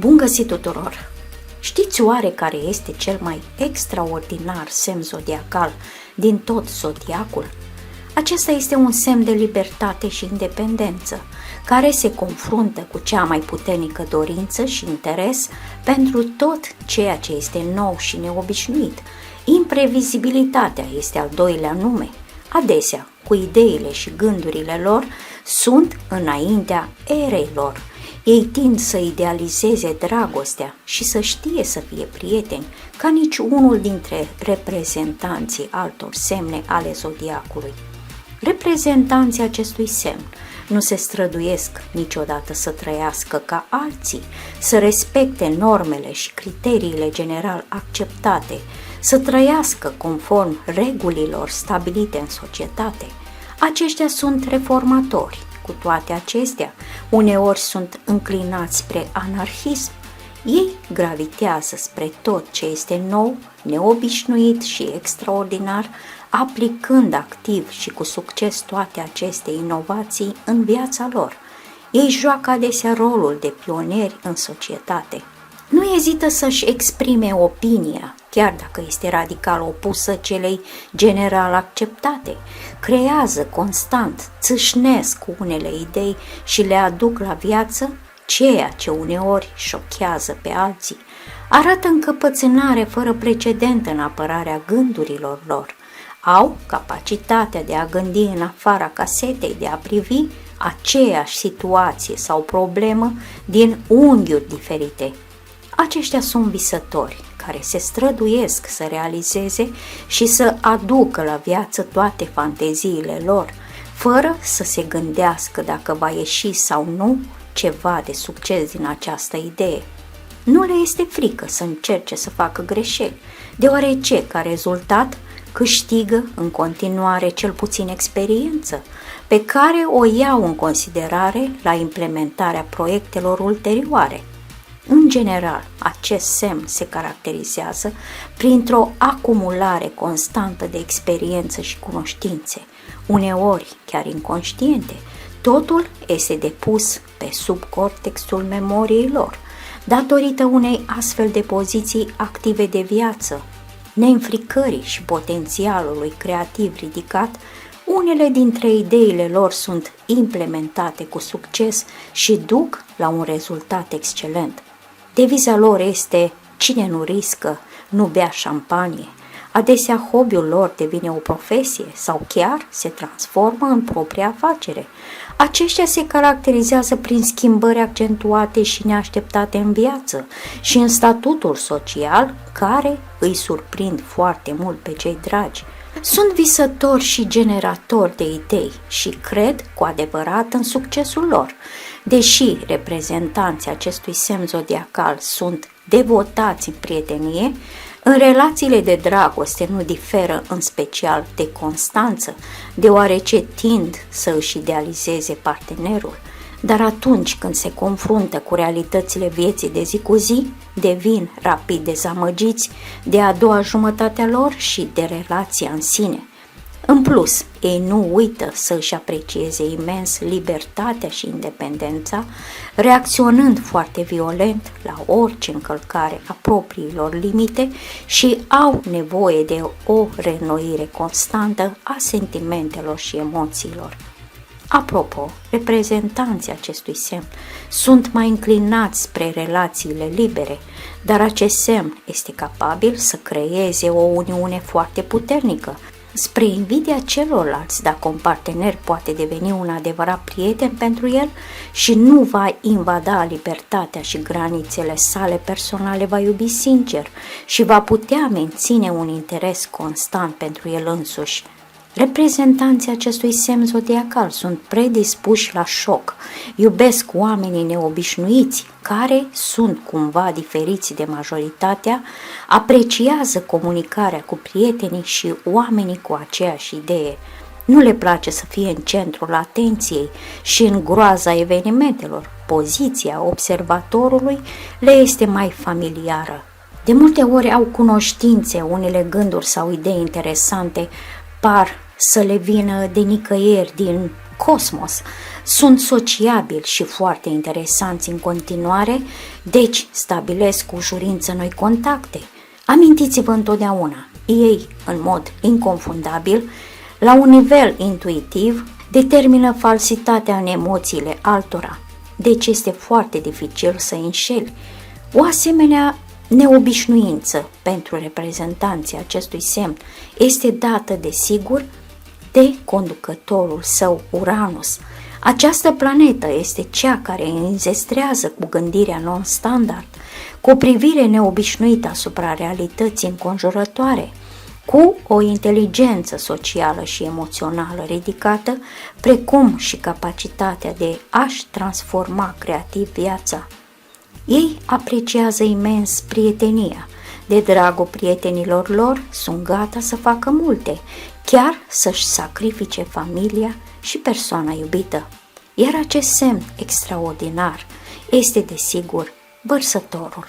Bun găsit tuturor! Știți oare care este cel mai extraordinar semn zodiacal din tot zodiacul? Acesta este un semn de libertate și independență, care se confruntă cu cea mai puternică dorință și interes pentru tot ceea ce este nou și neobișnuit. Imprevizibilitatea este al doilea nume. Adesea, cu ideile și gândurile lor, sunt înaintea erei lor. Ei tind să idealizeze dragostea și să știe să fie prieteni, ca nici unul dintre reprezentanții altor semne ale zodiacului. Reprezentanții acestui semn nu se străduiesc niciodată să trăiască ca alții, să respecte normele și criteriile general acceptate, să trăiască conform regulilor stabilite în societate. Aceștia sunt reformatori. Cu toate acestea, uneori sunt înclinați spre anarhism. Ei gravitează spre tot ce este nou, neobișnuit și extraordinar, aplicând activ și cu succes toate aceste inovații în viața lor. Ei joacă adesea rolul de pionieri în societate. Nu ezită să-și exprime opinia, chiar dacă este radical opusă celei general acceptate. Creează constant, țâșnesc cu unele idei și le aduc la viață, ceea ce uneori șochează pe alții. Arată încăpățânare fără precedent în apărarea gândurilor lor. Au capacitatea de a gândi în afara casetei, de a privi aceeași situație sau problemă din unghiuri diferite. Aceștia sunt visători care se străduiesc să realizeze și să aducă la viață toate fanteziile lor, fără să se gândească dacă va ieși sau nu ceva de succes din această idee. Nu le este frică să încerce să facă greșeli, deoarece, ca rezultat, câștigă în continuare cel puțin experiență, pe care o iau în considerare la implementarea proiectelor ulterioare. În general, acest semn se caracterizează printr-o acumulare constantă de experiență și cunoștințe, uneori chiar inconștiente. Totul este depus pe subcortexul memoriei lor, datorită unei astfel de poziții active de viață, neînfricării și potențialului creativ ridicat. Unele dintre ideile lor sunt implementate cu succes și duc la un rezultat excelent. Deviza lor este: cine nu riscă, nu bea șampanie. Adesea hobby-ul lor devine o profesie sau chiar se transformă în propria afacere. Aceștia se caracterizează prin schimbări accentuate și neașteptate în viață și în statutul social, care îi surprind foarte mult pe cei dragi. Sunt visători și generatori de idei și cred cu adevărat în succesul lor. Deși reprezentanții acestui semn zodiacal sunt devotați în prietenie, în relațiile de dragoste nu diferă în special de constanță, deoarece tind să își idealizeze partenerul, dar atunci când se confruntă cu realitățile vieții de zi cu zi, devin rapid dezamăgiți de a doua jumătate a lor și de relația în sine. În plus, ei nu uită să își aprecieze imens libertatea și independența, reacționând foarte violent la orice încălcare a propriilor limite și au nevoie de o reînnoire constantă a sentimentelor și emoțiilor. Apropo, reprezentanții acestui semn sunt mai înclinați spre relațiile libere, dar acest semn este capabil să creeze o uniune foarte puternică, spre invidia celorlalți, dacă un partener poate deveni un adevărat prieten pentru el și nu va invada libertatea și granițele sale personale, va iubi sincer și va putea menține un interes constant pentru el însuși. Reprezentanții acestui semn zodiacal sunt predispuși la șoc, iubesc oamenii neobișnuiți, care sunt cumva diferiți de majoritatea, apreciază comunicarea cu prietenii și oamenii cu aceeași idee. Nu le place să fie în centrul atenției și în groaza evenimentelor. Poziția observatorului le este mai familiară. De multe ori au cunoștințe, unele gânduri sau idei interesante par să le vină de nicăieri din cosmos. Sunt sociabili și foarte interesanți în continuare, deci stabilesc cu ușurință noi contacte. Amintiți-vă întotdeauna, ei, în mod inconfundabil, la un nivel intuitiv, determină falsitatea în emoțiile altora, deci este foarte dificil să înșeli. O asemenea neobișnuință pentru reprezentanții acestui semn este dată, desigur, de conducătorul său Uranus. Această planetă este cea care înzestrează cu gândirea non-standard, cu o privire neobișnuită asupra realității înconjurătoare, cu o inteligență socială și emoțională ridicată, precum și capacitatea de a-și transforma creativ viața. Ei apreciază imens prietenia. De dragul prietenilor lor sunt gata să facă multe, chiar să-și sacrifice familia și persoana iubită. Iar acest semn extraordinar este, desigur, Vărsătorul.